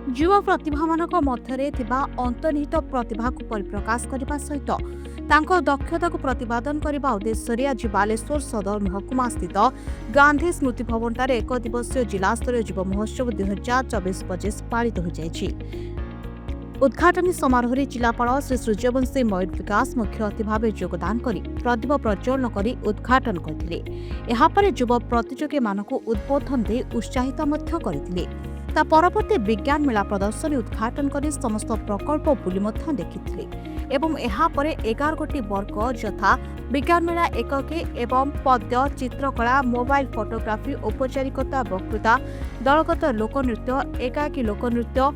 युवा प्रतिभामानक मध्यरे थिबा अंतर्निहित प्रतिभा को परिप्रकाश करने सहित तांको दक्षता को प्रतिपादन करने उद्देश्य आज बालेश्वर सदर महकुमा स्थित गांधी स्मृति भवन एक दिवसीय जिला स्तरीय युव महोत्सव 2024-25 पालित हो जायछि। उद्घाटनी समारोह में जिलापाल श्री सूर्यवंशी मयूर विकास मुख्य अतिथि भाव योगदान कर प्रदीप प्रज्वलन कर उद्घाटन करथिले। एहा परे युव प्रतियोगी मानकु उद्बोधन दे उत्साहित मध्य करथिले। ता परवर्ती विज्ञान मेला प्रदर्शनी उद्घाटन कर समस्त प्रकल्प बुली मध्य देखिथिले एवं एहा परे 11 गोटी वर्ग यथा विज्ञान मेला एकके एवं पद्य चित्रकला मोबाइल फोटोग्राफी औपचारिकता वक्तृता दलगत लोकनृत्य एकाकी लोकनृत्य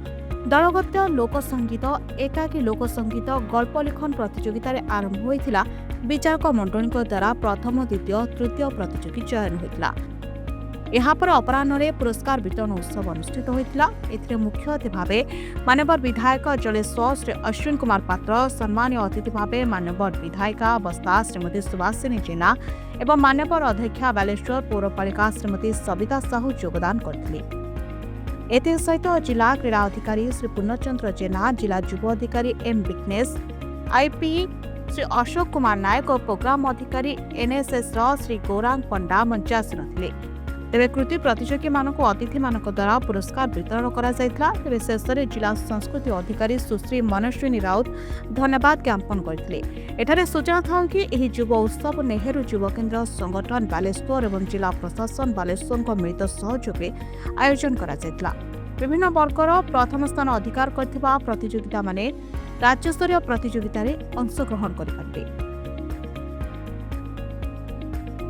दलगत लोकसंगीत एकाकी लोकसंगीत गल्प लिखन प्रतियोगिता आरंभ होइथिला। विचारक मंडली द्वारा प्रथम द्वितीय तृतीय प्रतियोगी चयन होइथिला। यहाँ पर अपराह्न पुरस्कार वितरण उत्सव अनुष्ठित होइथिला। एथिरे मुख्य अतिथि भावे मान्यवर विधायक जलेश्वर श्री अश्विन कुमार पात्र, सम्मानीय अतिथि भावे मान्यवर विधायिका बस्ता श्रीमती सुभाषिनी जेना एवं मान्यवर अध्यक्षा बालेश्वर पौरपालिका श्रीमती सविता साहू योगदान करथिले। एसहित जिला क्रीड़ा अधिकारी श्री पूर्णचंद्र जेना, जिला युव अधिकारी एम विघ्नेश, आईपी श्री अशोक कुमार नायक और प्रोग्राम अधिकारी एनएसएस श्री गौरांग पंडा मंचासीन थे। तेरे कृति प्रतियोगी मानक अतिथि मानक द्वारा पुरस्कार वितरण करा जायथिला। तेरे शेष में जिला संस्कृति अधिकारी सुश्री मनस्विनी राउत धन्यवाद ज्ञापन करथिले। एठारे सूचना था कि यह युव उत्सव नेहरू युव केन्द्र संगठन बालेश्वर एवं जिला प्रशासन बालेश्वर मिलित सहयोग आयोजन करा जायथिला। विभिन्न वर्गर प्रथम स्थान अधिकार करथिबा प्रतियोगिता माने राज्यस्तरीय प्रतियोगिता रे अंशग्रहण करिपारबे।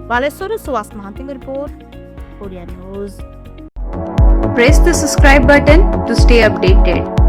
Baleswar Subhash Mahanti report, Odia News. Press the subscribe button to stay updated.